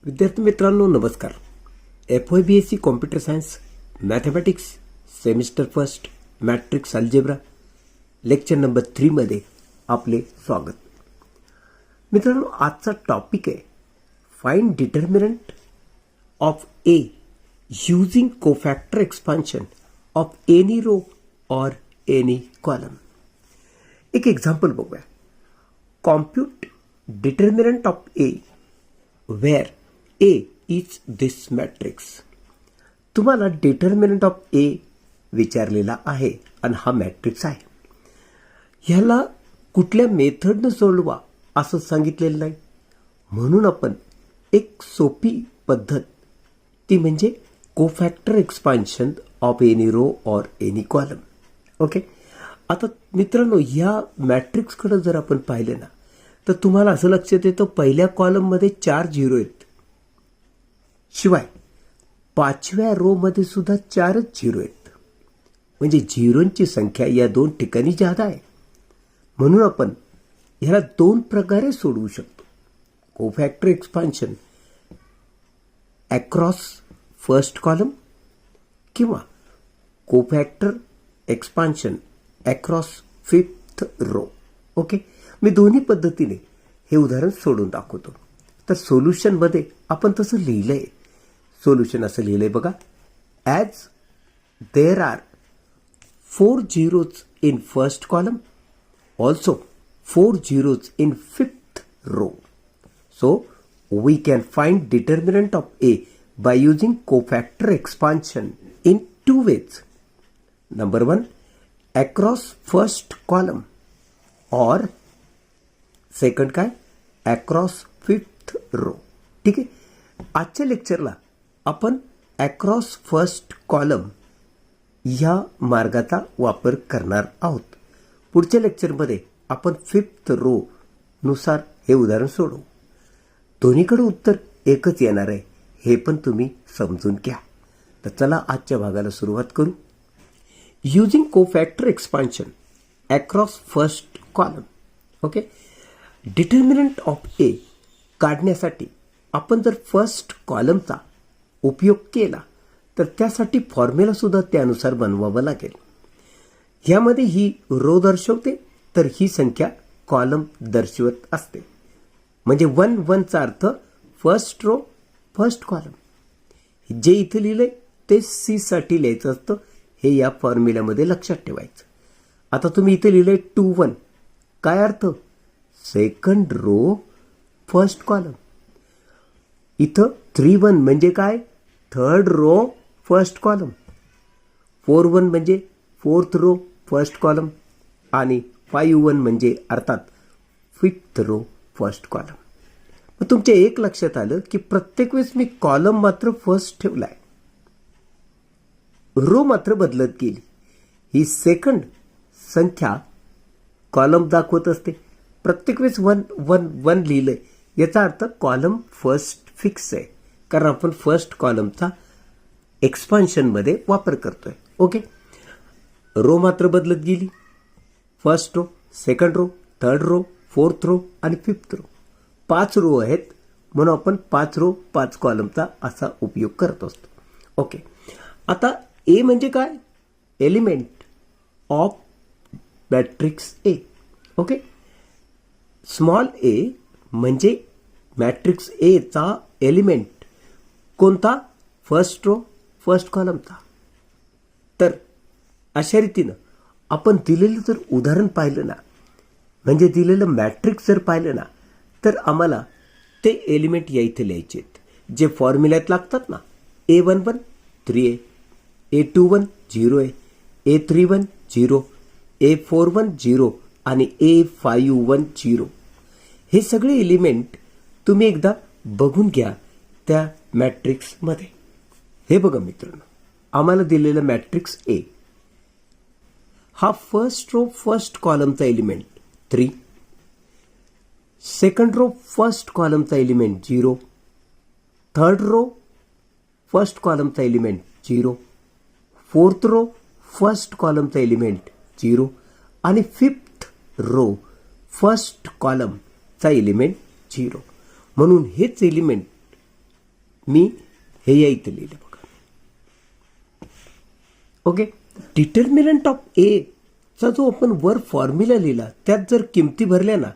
विद्यार्थी मित्रांनो नमस्कार. FYBSc computer science mathematics semester first matrix algebra lecture number 3 मध्ये आपले स्वागत. मित्रांनो आजचा टॉपिक आहे find determinant of A using cofactor expansion of any row or any column. एक एक्झाम्पल बघूया. Compute determinant of A where A is this matrix. तुम्हाला determinant of A विचारलेला आहे आणि हा मॅट्रिक्स आहे. ह्याला कुठल्या मेथडनं सोडवा असं सांगितलेलं नाही. म्हणून आपण एक सोपी पद्धत ती म्हणजे कोफॅक्टर expansion of any row or any column. Okay. आता मित्रांनो ह्या मॅट्रिक्सकडे जर आपण पाहिले ना तर तुम्हाला असं लक्षात येतं पहिल्या कॉलममध्ये 4 झिरो आहेत. शिवाय 5व्या रो मध्ये सुद्धा 4च झिरो आहेत. म्हणजे झिरोंची संख्या या दोन ठिकाणी जादा आहे. म्हणून आपण ह्याला दोन प्रकारे सोडवू शकतो. Cofactor expansion across first column किंवा cofactor expansion across 5th row. Okay. मी दोन्ही पद्धतीने हे उदाहरण सोडून दाखवतो. तर सोल्युशन मध्ये आपण तसं लिहिलंय. सोल्युशन असं लिहिलंय बघा. As there are 4 zeros in first column, also 4 zeros in 5th row. So we can find determinant of A by using cofactor expansion in two ways. Number 1, across first column, or second काय across 5th row. ठीक आहे. आजच्या लेक्चरला आपण across first column या मार्गाचा वापर करणार आहोत. पुढच्या लेक्चरमध्ये आपण 5th रो नुसार हे उदाहरण सोडवू. दोन्हीकडे उत्तर एकच येणार आहे हे पण तुम्ही समजून घ्या. तर चला आजच्या भागाला सुरुवात करू. Using cofactor expansion across first column. Okay. Determinant of A काढण्यासाठी आपण जर फर्स्ट कॉलमचा उपयोग केला तर त्यासाठी फॉर्म्युला सुद्धा त्यानुसार बनवावा लागेल. ह्यामध्ये ही रो दर्शवते तर ही संख्या कॉलम दर्शवत असते. म्हणजे 1 1 चा अर्थ फर्स्ट रो फर्स्ट कॉलम. जे इथे लिहिलंय ते सी साठी लिहायचं असतं. हे या फॉर्म्युल्यामध्ये लक्षात ठेवायचं. आता तुम्ही इथे लिहिलंय 2 1. काय अर्थ? Second row first column. इथं 3 1 म्हणजे काय? Third row first column. 4 1 म्हणजे 4th रो फर्स्ट कॉलम. आणि 5 1 म्हणजे अर्थात 5th रो फर्स्ट कॉलम. मग तुमच्या एक लक्षात आलं की प्रत्येक वेळेस मी कॉलम मात्र फर्स्ट ठेवलाय, रो मात्र बदलत गेली. ही सेकंड संख्या कॉलम दाखवत असते. प्रत्येक वेळेस 1 1 1 लिहिलंय याचा अर्थ कॉलम फर्स्ट फिक्स आहे, कारण आपण फर्स्ट कॉलमचा एक्सपान्शन मध्ये वापर करतोय. ओके. रो मात्र बदलत गेली. First row, second row, third row, 4th row आणि 5th रो. 5 रो आहेत म्हणून आपण 5 रो 5 कॉलमचा असा उपयोग करत असतो. ओके. आता ए म्हणजे काय? Element of matrix A. Okay. Small a म्हणजे मॅट्रिक्स ए चा एलिमेंट कोणता? फर्स्ट रो फर्स्ट कॉलमचा. तर अशा रीतीनं आपण दिलेलं जर उदाहरण पाहिलं ना, म्हणजे दिलेलं मॅट्रिक्स जर पाहिलं ना, तर आम्हाला ते एलिमेंट या इथे लिहायचे आहेत जे फॉर्म्युल्यात लागतात ना. A11 3 आहे, A21 0 आहे, A31 0, A41 0 आणि A51 0. हे सगळे एलिमेंट तुम्ही एकदा बघून घ्या त्या मॅट्रिक्समध्ये. हे बघा मित्रांनो, आम्हाला दिलेलं मॅट्रिक्स ए हा फर्स्ट रो फर्स्ट कॉलमचा एलिमेंट 3, सेकंड रो फर्स्ट कॉलमचा एलिमेंट 0, थर्ड रो फर्स्ट कॉलमचा एलिमेंट 0, 4th रो फर्स्ट कॉलमचा एलिमेंट 0 आणि 5th रो फर्स्ट कॉलमचा एलिमेंट 0. म्हणून हेच एलिमेंट मी हे या इथे लिहिलं बघा. ओके. डिटर्मिनंट ऑफ ए चा जो आपण वर फॉर्म्युला लिहिला त्यात जर किमती भरल्या ना,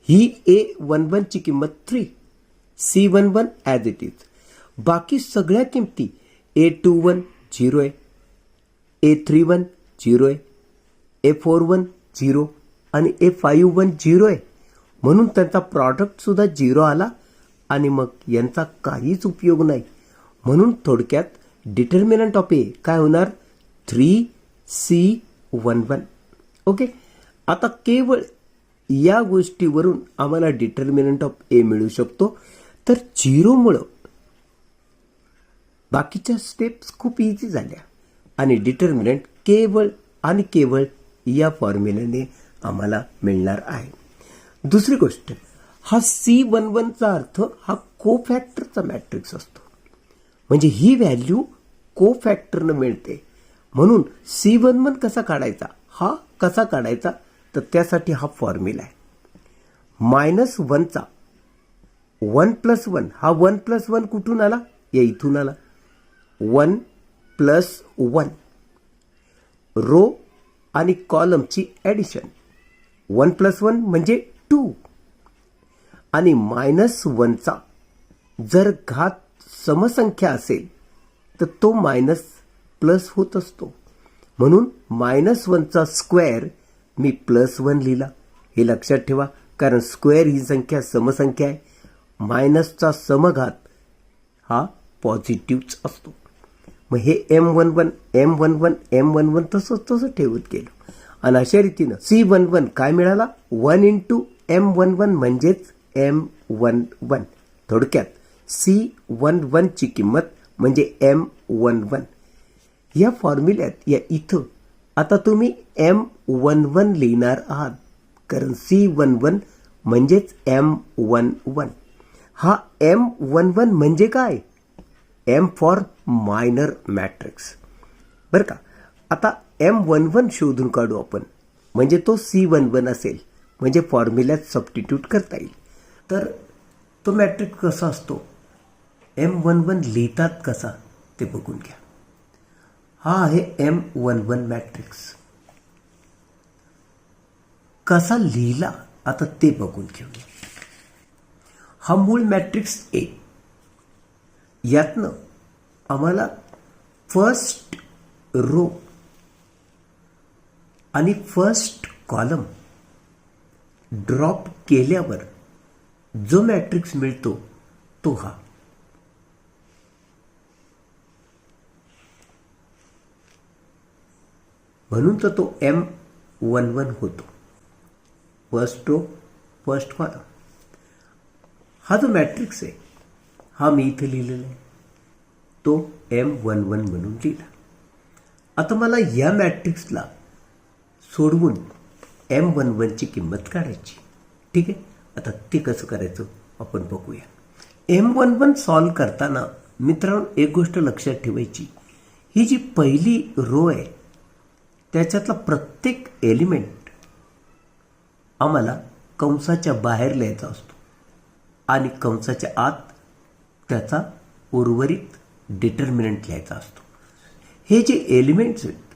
ही A11 ची किंमत 3, C11 ॲज इट इज. बाकी सगळ्या किमती A21 0 आहे, A31 0 आहे, A41 0 आणि A51 0 आहे. म्हणून त्यांचा प्रॉडक्ट सुद्धा 0 आला आणि मग यांचा काहीच उपयोग नाही. म्हणून थोडक्यात डिटर्मिनंट ऑफ ए काय होणार? 3C11. ओके. आता केवळ या गोष्टीवरून आम्हाला डिटर्मिनंट ऑफ ए मिळू शकतो. तर 0 मुळे बाकीच्या स्टेप्स खूप इझी झाल्या आणि डिटर्मिनंट केवळ आणि केवळ या फॉर्म्युल्याने आम्हाला मिळणार आहे. दुसरी गोष्ट, हा C11 चा अर्थ हा कोफॅक्टरचा मॅट्रिक्स असतो. म्हणजे ही व्हॅल्यू कोफॅक्टरनं मिळते. म्हणून C11 कसा काढायचा, हा कसा काढायचा, तर त्यासाठी हा फॉर्म्युला आहे. -1चा 1+1, हा 1+1 कुठून आला? या इथून आला. 1+1 रो आणि कॉलमची ॲडिशन. 1+1 म्हणजे 2 आणि -1चा जर घात समसंख्या असेल तर तो मायनस प्लस होत असतो. म्हणून -1चा स्क्वेअर मी +1 लिहिला. हे लक्षात ठेवा, कारण स्क्वेअर ही संख्या समसंख्या आहे. मायनसचा समघात हा पॉझिटिव्हच असतो. मग हे M11 M11 M11 तसं ठेवत गेलो आणि अशा रीतीनं C11 काय मिळाला? 1 × M11 म्हणजेच M11. थोडक्यात C11 ची किंमत म्हणजे M11. या फॉर्म्युल्यात या इथं आता तुम्ही M11 लिहिणार आहात, कारण C11 म्हणजेच M11. हा M11 म्हणजे काय? M for minor matrix. बरं का. आता M11 शोधून काढू आपण, म्हणजे तो C11 असेल. म्हणजे फॉर्म्युल्यात सबस्टिट्यूट करता येईल. तर तो मॅट्रिक्स कसा असतो, M11 लिहितात कसा ते बघून घ्या. हा आहे M11 मॅट्रिक्स. कसा लिहिला आता ते बघून घेऊया. हा मूळ मॅट्रिक्स ए. यातनं आम्हाला फर्स्ट रो आणि फर्स्ट कॉलम ड्रॉप केल्यावर जो मॅट्रिक्स मिळतो तो हा. म्हणून तर तो M11 होतो. First row first column. हा जो मॅट्रिक्स आहे हा मी इथे लिहिलेला आहे, तो M11 म्हणून लिहिला. आता मला या मॅट्रिक्सला सोडवून M11 ची किंमत काढायची. ठीक आहे. आता ते कसं करायचं आपण बघूया. M11 सॉल्व करताना मित्रांनो एक गोष्ट लक्षात ठेवायची, ही जी पहिली रो आहे त्याच्यातला प्रत्येक एलिमेंट आम्हाला कंसाच्या बाहेर लिहायचा असतो आणि कंसाच्या आत त्याचा उर्वरित डिटर्मिनंट लिहायचा असतो. हे जे एलिमेंट्स आहेत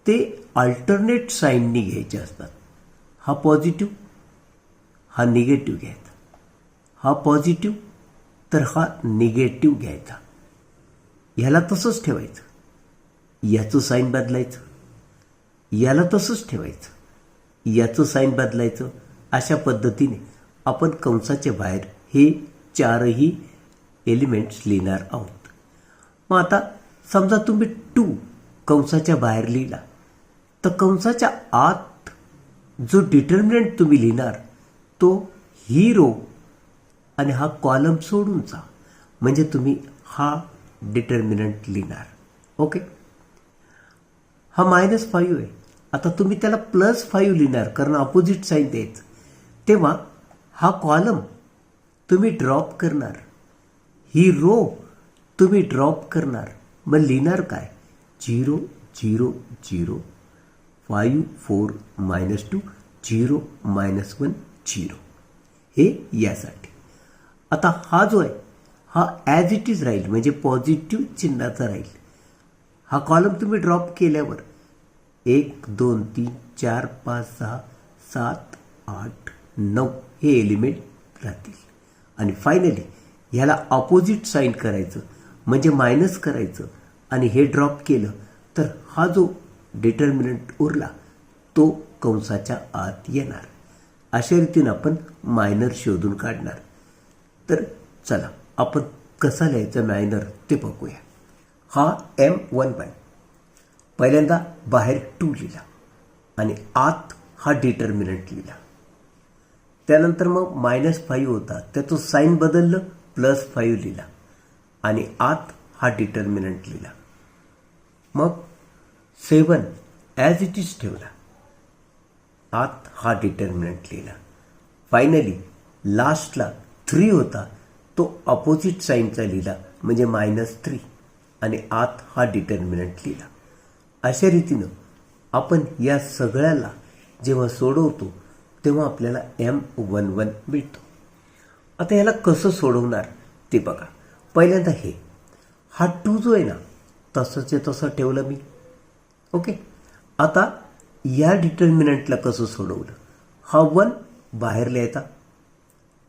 ते अल्टरनेट साईननी घ्यायचे असतात. हा पॉझिटिव्ह, हा निगेटिव्ह घ्यायचा, हा पॉझिटिव्ह तर हा निगेटिव्ह घ्यायचा. ह्याला तसंच ठेवायचं, याचं साईन बदलायचं, याला तसंच ठेवायचं, याचं साईन बदलायचं. अशा पद्धतीने आपण कंसाच्या बाहेर हे चारही एलिमेंट्स लिहिणार आहोत. मग आता समजा तुम्ही 2 कंसाच्या बाहेर लिहिला, तर कंसाच्या आत जो डिटर्मिनंट तुम्ही लिहिणार तो ही रो आणि हा कॉलम सोडून जा. म्हणजे तुम्ही हा डिटर्मिनंट लिहिणार. ओके. हा -5 आहे. आता तुम्ही त्याला +5 लिहिणार, कारण अपोजिट साईन द्यायचं. तेव्हा हा कॉलम तुम्ही ड्रॉप करणार, ही रो तुम्ही ड्रॉप करणार. मग लिहिणार काय? 0 0 0 5 4 -2 0 -1 0. हे यासाठी. आता हा जो आहे हा ॲज इट इज राहील, म्हणजे पॉझिटिव्ह चिन्हाचा राहील. हा कॉलम तुम्ही ड्रॉप केल्यावर 1 2 3 4 5 6 7 8 9 हे एलिमेंट राहतील. आणि फायनली ह्याला ऑपोजिट साईन करायचं, म्हणजे मायनस करायचं, आणि हे ड्रॉप केलं तर हा जो डिटर्मिनंट उरला तो कंसाच्या आत येणार. अशा रीतीनं आपण मायनर शोधून काढणार. तर चला आपण कसा लिहायचा मायनर ते बघूया. हा M11 पहिल्यांदा बाहेर 2 लिहिला आणि आत हा डिटर्मिनंट लिहिला. त्यानंतर मग -5 होता, त्याचं साईन बदललं, +5 लिहिला आणि आत हा डिटर्मिनंट लिहिला. मग 7 ॲज इट इज ठेवला, आत हा डिटर्मिनंट लिहिला. फायनली लास्टला 3 होता, तो अपोजिट साईनचा लिहिला, म्हणजे -3 आणि आत हा डिटर्मिनंट लिहिला. अशा रीतीनं आपण या सगळ्याला जेव्हा सोडवतो तेव्हा आपल्याला M11 मिळतो. आता याला कसं सोडवणार ते बघा. पहिल्यांदा हा 2 जो आहे ना तसंच तसं ठेवलं मी. ओके. आता या डिटर्मिनंटला कसं सोडवलं. हा 1 बाहेर लिहायचा,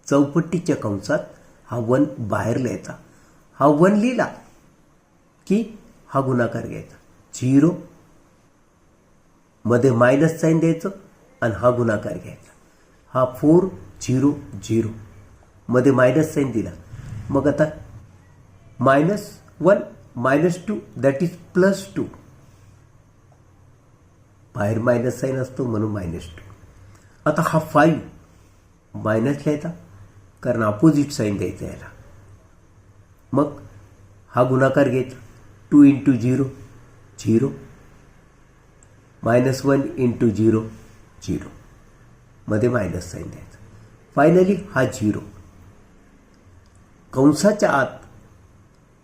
चौपट्टीच्या कंसात हा 1 बाहेर लिहायचा. हा 1 लिहिला की हा गुणाकार घ्यायचा, 0 मध्ये मायनस साईन द्यायचं आणि हा गुणाकार घ्यायचा. हा 4 0 0 मध्ये मायनस साईन दिला. मग आता -1 -2 दॅट इज +2. बाहेर मायनस साईन असतो म्हणून -2. आता हा 5 मायनस लिहायचा, कारण अपोजिट साईन द्यायचा याला. मग हा गुणाकार घ्यायचा, 2 × 0 0 -1 × 0 0 मध्ये मायनस साईन द्यायचा. फायनली हा 0 कंसाच्या आत.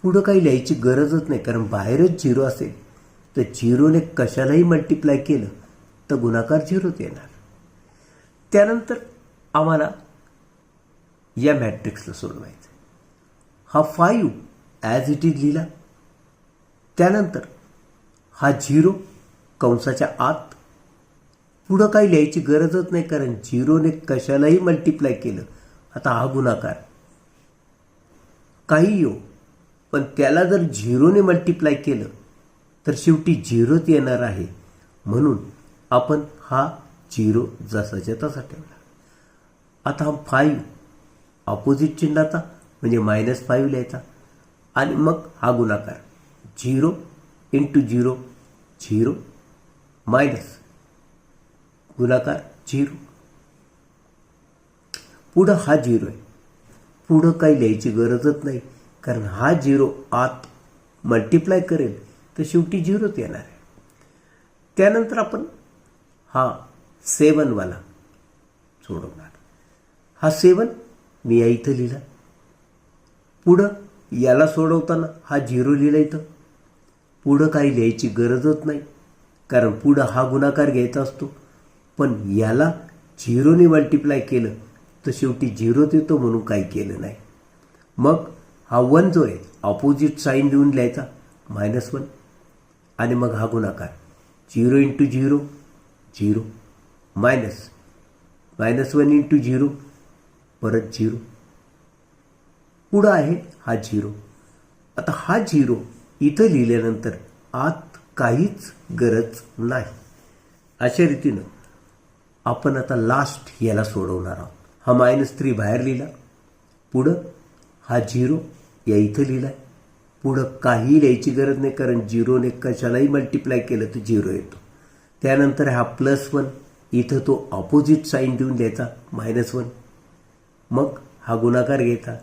पुढं काही लिहायची गरजच नाही, कारण बाहेरच 0 असेल तर 0ने कशालाही मल्टिप्लाय केलं तर गुणाकार 0च येणार. त्यानंतर आम्हाला या मॅट्रिक्सला सोडवायचं. हा 5 ॲज इट इज लिहिला. त्यानंतर हा 0 कंसाच्या आत. पुढं काही लिहायची गरजच नाही, कारण 0ने कशालाही मल्टिप्लाय केलं. आता हा गुणाकार काही येऊ, पण त्याला जर 0ने मल्टिप्लाय केलं तर शेवटी 0च येणार आहे, म्हणून आपण हा 0 जसाच्या तसा ठेवला. आता हा 5 अपोजिट चिन्हाचा, म्हणजे -5 लिहायचा आणि मग हा गुणाकार 0 × 0 0 मायनस गुणाकार 0. पुढं हा 0 आहे. पुढं काही लिहायची गरजच नाही, कारण हा 0 आत मल्टिप्लाय करेल तर शेवटी 0च येणार आहे. त्यानंतर आपण हा 7 वाला सोडवणार. हा 7 मी या इथं लिहिला. पुढं याला सोडवताना हा 0 लिहिला इथं. पुढं काही लिहायची गरजच नाही, कारण पुढं हा गुणाकार घ्यायचा असतो, पण याला 0ने मल्टिप्लाय केलं तर शेवटी 0च येतो, म्हणून काही केलं नाही. मग हा 1 जो आहे ऑपोजिट साईन लिहून लिहायचा, -1 आणि मग हा गुणाकार 0 × 0 0 मायनस -1 × 0 परत 0. पुढं आहे हा 0. आता हा 0 इथं लिहिल्यानंतर आत काहीच गरज नाही. अशा रीतीनं आपण आता लास्ट याला सोडवणार आहोत. हा -3 बाहेर लिहिला. पुढं हा 0 या इथं लिहिला. पुढं काही लिहायची गरज नाही, कारण 0ने कशालाही मल्टिप्लाय केलं तर 0 येतो. त्यानंतर हा +1 इथं तो ऑपोजिट साईन देऊन द्यायचा, -1. मग हा गुणाकार घ्यायचा,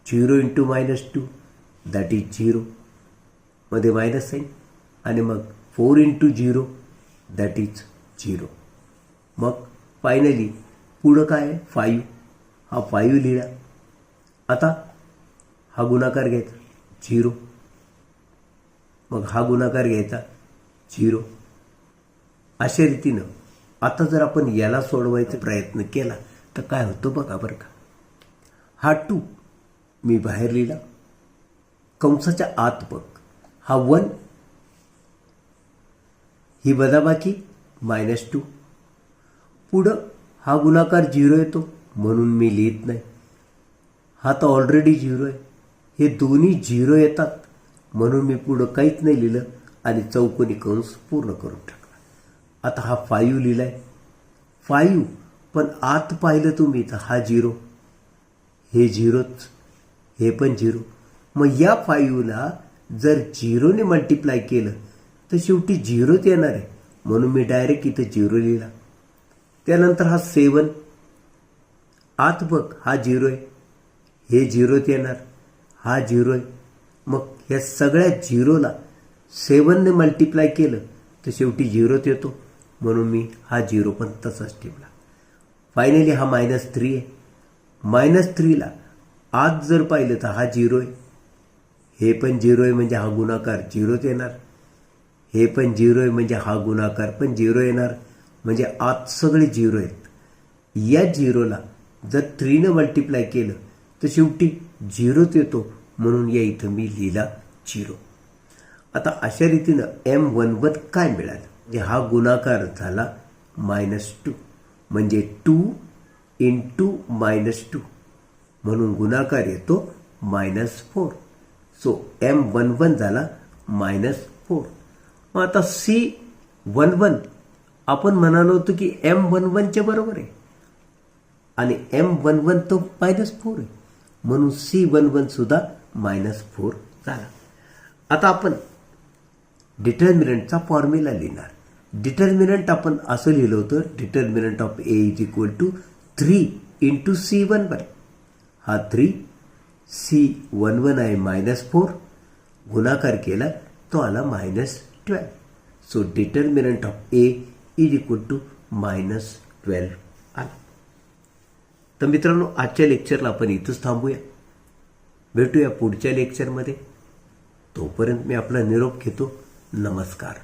0 × -2 दॅट इज 0 मध्ये मायनस साईन आणि मग 4 × 0 दॅट इज 0. मग फायनली पुढं काय आहे 5. हा 5 लिहिला. आता हा गुणाकार घ्यायचा 0, मग हा गुणाकार घ्यायचा 0. अशा रीतीनं आता जर आपण याला सोडवायचा प्रयत्न केला तर काय होतं बघा बरं का. हा 2 मी बाहेर लिहिला. कंसाच्या आत बघ, हा 1, ही वजाबाकी -2. पुढं हा गुणाकार 0 येतो म्हणून मी लिहित नाही. हा तर ऑलरेडी 0 आहे. हे दोन्ही 0 येतात म्हणून मी पुढं काहीच नाही लिहिलं आणि चौकोनी कंस पूर्ण करून टाकला. आता हा 5 लिहिलाय. 5 पण आत पाहिलं तुम्ही तर हा 0, हे 0च, हे पण 0. मग या 5ला जर 0ने मल्टिप्लाय केलं तर शेवटी 0च येणार आहे म्हणून मी डायरेक्ट इथं 0 लिहिला. त्यानंतर हा 7, आत बघ हा 0 आहे, हे 0च येणार, हा 0 आहे. मग ह्या सगळ्या 0ला 7ने मल्टिप्लाय केलं तर शेवटी 0च येतो म्हणून मी हा 0 पण तसाच ठेवला. फायनली हा -3 आहे. -3ला आत जर पाहिलं तर हा 0 आहे, हे पण 0 आहे म्हणजे हा गुणाकार 0च येणार, हे पण 0 आहे म्हणजे हा गुणाकार पण 0 येणार, म्हणजे आत सगळे 0 आहेत. या 0ला जर 3ने मल्टिप्लाय केलं तर शेवटी 0च येतो म्हणून या इथं मी लिहिला 0. आता अशा रीतीनं M11 काय मिळालं, म्हणजे हा गुणाकार झाला -2 म्हणजे 2 × -2 म्हणून गुणाकार येतो -4. सो M11 झाला -4. मग आता C11 आपण म्हणालो होतो की M11च्या बरोबर आहे आणि M11 तो -4 आहे म्हणून C11 सुद्धा -4 झाला. आता आपण डिटर्मिनंटचा फॉर्म्युला लिहिणार. डिटर्मिनंट आपण असं लिहिलं होतं, डिटर्मिनंट ऑफ A = 3 × C11. हा 3, C11 आहे -4, गुणाकार केला तो आला -12. सो डिटर्मिनंट ऑफ A = -12 आला. तर मित्रांनो, आजच्या लेक्चरला आपण इथंच थांबूया. भेटूया पुढच्या लेक्चरमध्ये. तोपर्यंत मी आपला निरोप घेतो. नमस्कार.